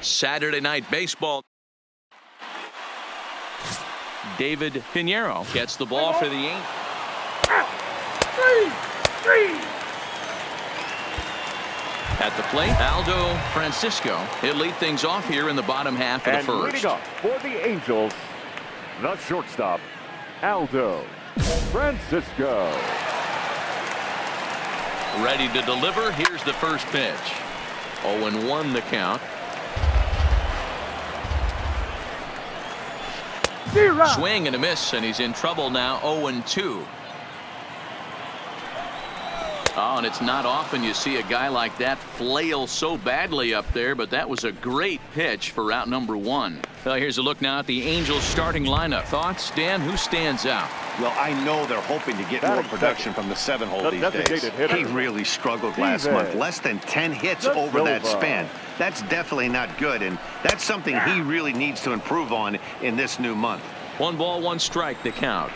Saturday Night Baseball. David Pinheiro gets the ball for the Angels. At the plate, Aldo Francisco. He'll lead things off here in the bottom half of the first. Leading up for the Angels, the shortstop, Aldo Francisco. Ready to deliver. Here's the first pitch. 0-1 the count. Swing and a miss, and he's in trouble now. 0-2. Oh, and it's not often you see a guy like that flail so badly up there, but that was a great pitch for route number 1. Well, here's a look now at the Angels starting lineup. Thoughts, Dan? Who stands out? Well, I know they're hoping to get more production from the 7-hole these days. He really struggled last month. Less than 10 hits over that span. That's definitely not good, and that's something he really needs to improve on in this new month. 1 ball, 1 strike, the count.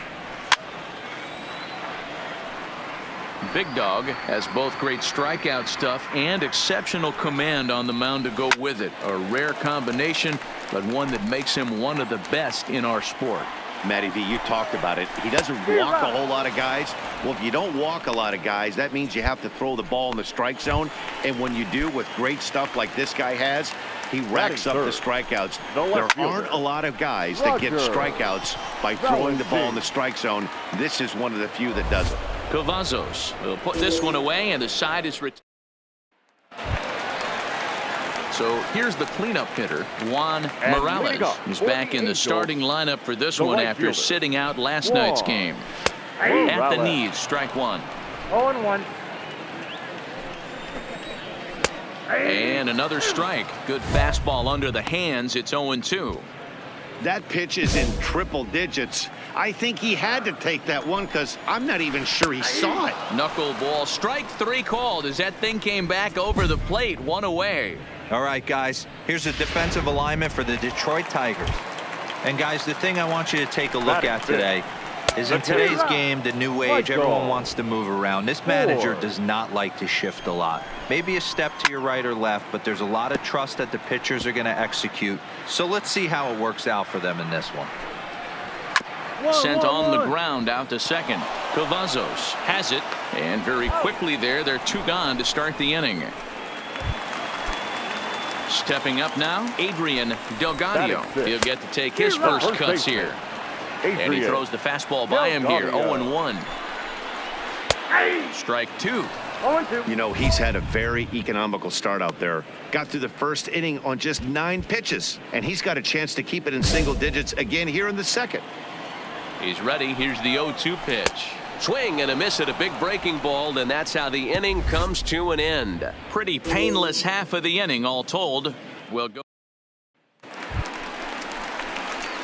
Big Dog has both great strikeout stuff and exceptional command on the mound to go with it. A rare combination, but one that makes him one of the best in our sport. Matty V, you talked about it. He doesn't walk a whole lot of guys. Well, if you don't walk a lot of guys, that means you have to throw the ball in the strike zone. And when you do with great stuff like this guy has, he racks up the strikeouts. There aren't a lot of guys that get strikeouts by throwing the ball in the strike zone. This is one of the few that does it. Cavazos will put this one away, and the side is so here's the cleanup hitter, Juan Morales. He's back in the starting lineup for this one after sitting out last night's game. At the knees, strike 1. 0-1. And another strike. Good fastball under the hands. It's 0-2. That pitch is in triple digits. I think he had to take that one because I'm not even sure he saw it. Knuckleball, strike 3 called as that thing came back over the plate, 1 away. All right, guys, here's a defensive alignment for the Detroit Tigers. And guys, the thing I want you to take a look at today is in today's game, the new age, everyone wants to move around. This manager does not like to shift a lot. Maybe a step to your right or left, but there's a lot of trust that the pitchers are going to execute. So let's see how it works out for them in this one. Sent on the ground out to second. Cavazos has it, and very quickly there, they're 2 gone to start the inning. Stepping up now, Adrian Delgado. He'll get to take his first cuts here. And he throws the fastball by him here. 0-1. Strike 2. You know, he's had a very economical start out there. Got through the first inning on just 9 pitches, and he's got a chance to keep it in single digits again here in the second. He's ready. Here's the 0-2 pitch. Swing and a miss at a big breaking ball, and that's how the inning comes to an end. Pretty painless half of the inning, all told. We'll go.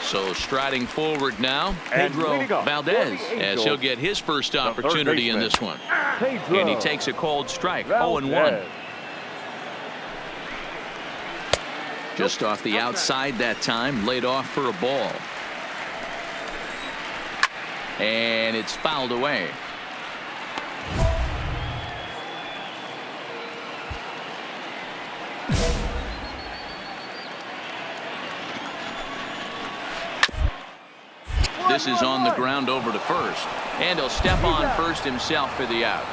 So striding forward now, Pedro Valdez, as he'll get his first opportunity in this one. And he takes a cold strike. 0-1. Just off the outside that time, laid off for a ball. And it's fouled away. this is on the ground over to first. And he'll step on first himself for the out.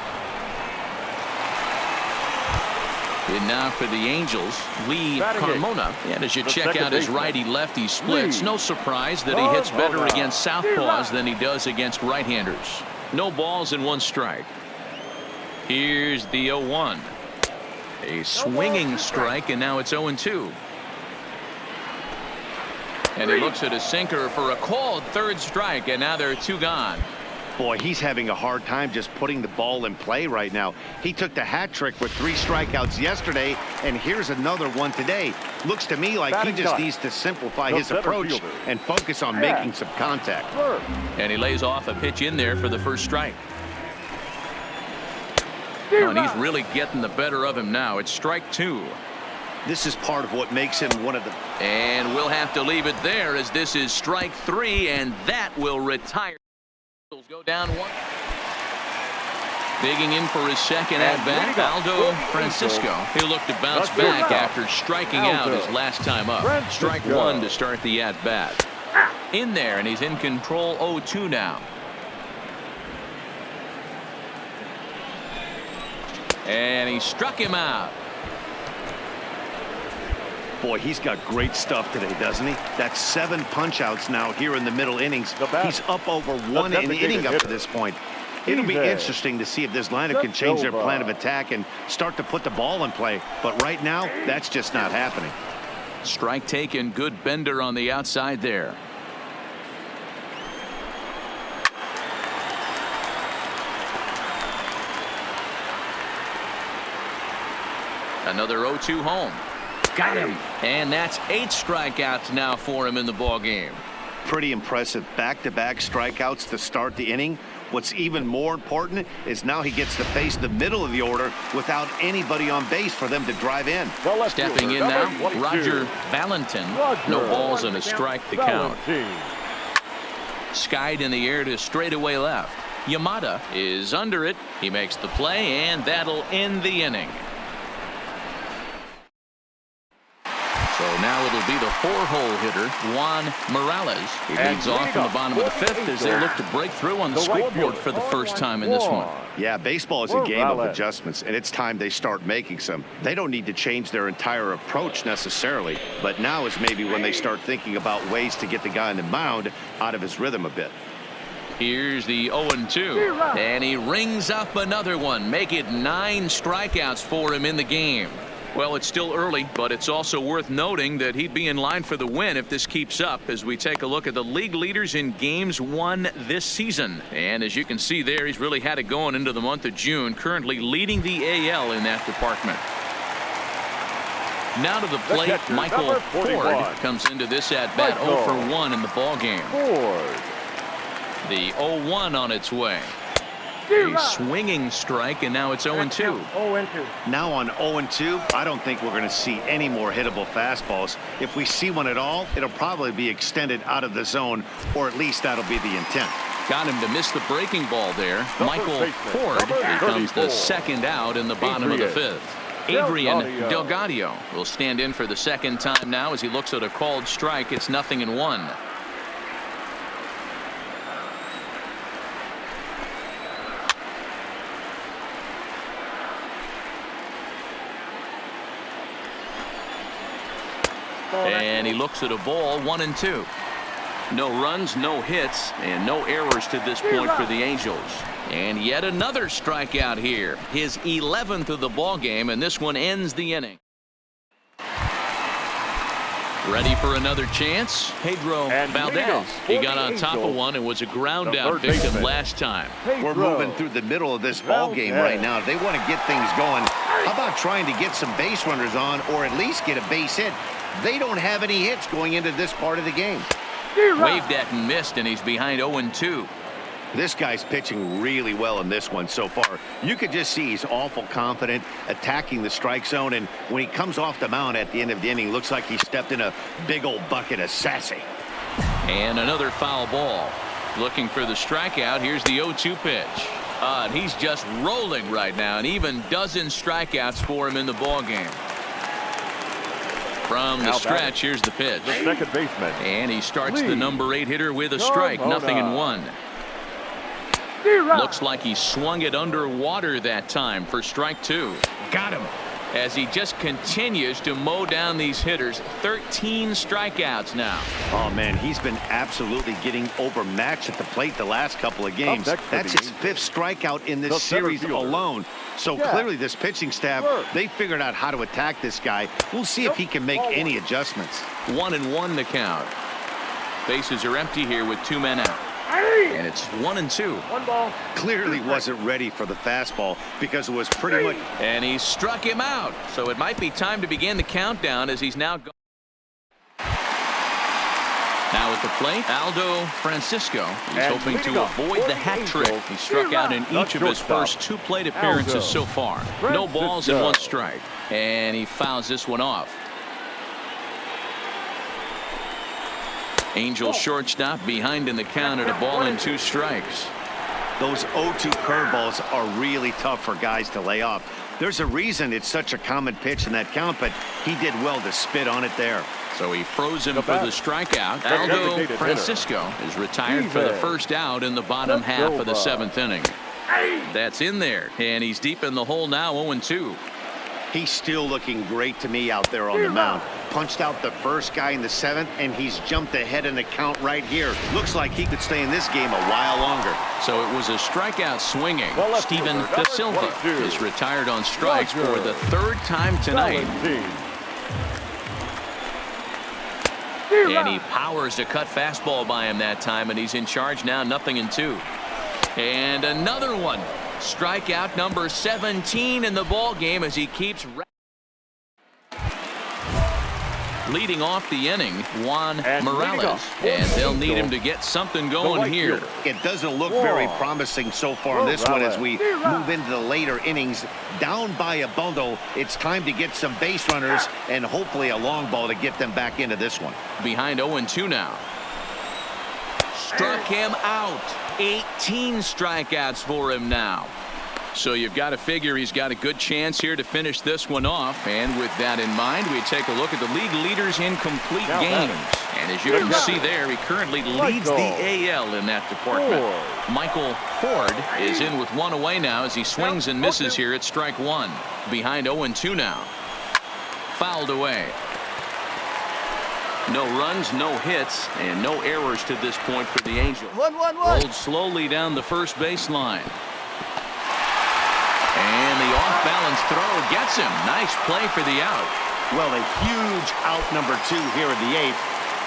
And now for the Angels, Lee Carmona. And as you check out his righty-lefty splits, no surprise that he hits better against southpaws than he does against right-handers. No balls and 1 strike. Here's the 0-1. A swinging strike, and now it's 0-2. And he looks at a sinker for a called 3rd strike, and now there are 2 gone. Boy, he's having a hard time just putting the ball in play right now. He took the hat trick with 3 strikeouts yesterday, and here's another one today. Looks to me like he just needs to simplify his approach and focus on making some contact. And he lays off a pitch in there for the 1st strike. Oh, and he's really getting the better of him now. It's strike 2. This is part of what makes him one of the... And we'll have to leave it there as this is strike 3, and that will retire. Go down 1. Digging in for his second at-bat, Aldo Francisco. He'll look to bounce back after striking out his last time up. Strike 1 to start the at-bat. In there, and he's in control 0-2 now. And he struck him out. Boy, he's got great stuff today, doesn't he? That's 7 punch-outs now here in the middle innings. He's up over 1 inning up to this point. It'll be interesting to see if this lineup can change their plan of attack and start to put the ball in play. But right now, that's just not happening. Strike taken. Good bender on the outside there. Another 0-2 home. Got him. And that's 8 strikeouts now for him in the ball game. Pretty impressive back-to-back strikeouts to start the inning. What's even more important is now he gets to face the middle of the order without anybody on base for them to drive in. Stepping in now, Roger Valentin. No balls and a strike to count. Skied in the air to straightaway left. Yamada is under it. He makes the play, and that'll end the inning. So now it'll be the 4-hole hitter, Juan Morales. He leads off in the bottom of the 5th as they look to break through on the scoreboard for the first time in this one. Yeah, baseball is a game of adjustments, and it's time they start making some. They don't need to change their entire approach necessarily, but now is maybe when they start thinking about ways to get the guy on the mound out of his rhythm a bit. Here's the 0-2, and he rings up another one. Make it 9 strikeouts for him in the game. Well, it's still early, but it's also worth noting that he'd be in line for the win if this keeps up as we take a look at the league leaders in games won this season. And as you can see there, he's really had it going into the month of June, currently leading the AL in that department. Now to the plate, Michael Ford comes into this at-bat 0 for 1 in the ball game. The 0-1 on its way. A swinging strike, and now it's 0-2. Now on 0-2, I don't think we're going to see any more hittable fastballs. If we see one at all, it'll probably be extended out of the zone, or at least that'll be the intent. Got him to miss the breaking ball there. Michael Ford becomes the second out in the bottom of the 5th. Adrian Delgadio will stand in for the second time now as he looks at a called strike. It's 0-1. And he looks at a ball, 1-2. No runs, no hits, and no errors to this point for the Angels. And yet another strikeout here. His 11th of the ball game, and this one ends the inning. Ready for another chance? Pedro Valdez. He got on top of one and was a ground out victim last time. We're moving through the middle of this ball game right now. They want to get things going. How about trying to get some base runners on, or at least get a base hit? They don't have any hits going into this part of the game. Waved at and missed, and he's behind 0-2. This guy's pitching really well in this one so far. You could just see he's awful confident, attacking the strike zone, and when he comes off the mound at the end of the inning, looks like he stepped in a big old bucket of sassy. And another foul ball. Looking for the strikeout. Here's the 0-2 pitch. And he's just rolling right now, and even dozen strikeouts for him in the ball game. From the stretch, here's the pitch. The second baseman. And he starts Lee. the number 8 hitter with a strike. Nothing in one. Looks like he swung it underwater that time for strike 2. Got him. As he just continues to mow down these hitters. 13 strikeouts now. Oh, man, he's been absolutely getting overmatched at the plate the last couple of games. That's his 5th strikeout in this series alone. So clearly this pitching staff, they figured out how to attack this guy. We'll see if he can make any adjustments. 1-1 the count. Bases are empty here with 2 men out. And it's 1-2. 1 ball. Clearly wasn't ready for the fastball because it was pretty much. And he struck him out. So it might be time to begin the countdown as he's now gone. Now at the plate, Aldo Francisco. He's hoping to avoid the hat trick. He struck out in each of his first 2 plate appearances so far. No balls and 1 strike. And he fouls this one off. Angels shortstop behind in the count at 1-2 strikes. Those 0-2 curveballs are really tough for guys to lay off. There's a reason it's such a common pitch in that count, but he did well to spit on it there. So he froze him for the strikeout. Aldo Francisco is retired for the first out in the bottom half of the 7th inning. That's in there, and he's deep in the hole now. 0-2. He's still looking great to me out there on the mound. Punched out the first guy in the 7th, and he's jumped ahead in the count right here. Looks like he could stay in this game a while longer. So it was a strikeout swinging. Steven Da Silva is retired on strikes for the 3rd time tonight. And he powers a cut fastball by him that time, and he's in charge now. 0-2. And another one. Strikeout number 17 in the ball game as he keeps leading off the inning. Juan Morales, and they'll need him to get something going here. It doesn't look very promising so far in this one as we move into the later innings. Down by a bundle, it's time to get some base runners and hopefully a long ball to get them back into this one. Behind 0-2 now. Struck him out. 18 strikeouts for him now. So you've got to figure he's got a good chance here to finish this one off. And with that in mind, we take a look at the league leaders in complete games. And as you can see there, he currently leads the AL in that department. Michael Ford is in with 1 away now as he swings and misses here at strike 1. Behind 0-2 now. Fouled away. No runs, no hits, and no errors to this point for the Angels. Rolled slowly down the first baseline. And the off-balance throw gets him. Nice play for the out. Well, a huge out number 2 here in the 8th.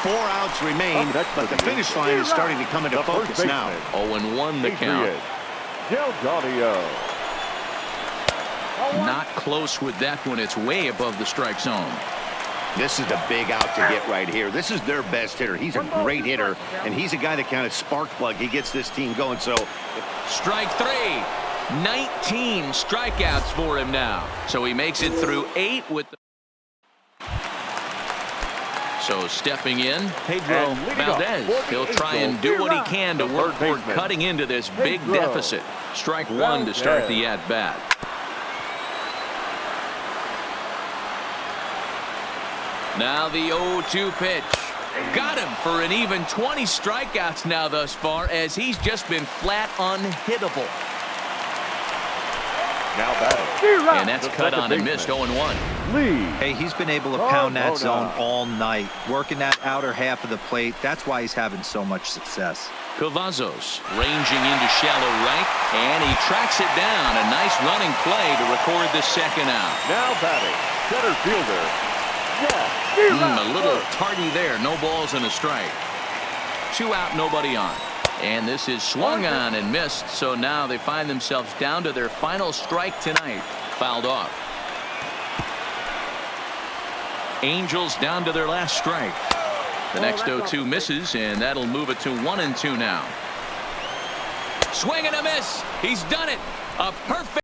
4 outs remain, but the finish line is starting to come into focus now. 0-1 the count. Not close with that one. It's way above the strike zone. This is a big out to get right here. This is their best hitter. He's a great hitter, and he's a guy that kind of spark plug. He gets this team going. So strike 3. 19 strikeouts for him now. So he makes it through 8 with the. So stepping in, Pedro Valdez. He'll try and do what he can to work toward cutting into this big deficit. Strike 1 to start the at-bat. Now the 0-2 pitch. Got him for an even 20 strikeouts now thus far as he's just been flat unhittable. Now batting. And that's cut on and missed. 0-1. Hey, he's been able to pound that zone all night, working that outer half of the plate. That's why he's having so much success. Cavazos ranging into shallow right, and he tracks it down. A nice running play to record the second out. Now batting. Center fielder. A little tardy there. No balls and a strike. 2 out, nobody on. And this is swung on and missed. So now they find themselves down to their final strike tonight. Fouled off. Angels down to their last strike. The next 0-2 misses, and that'll move it to 1-2 now. Swing and a miss. He's done it. A perfect.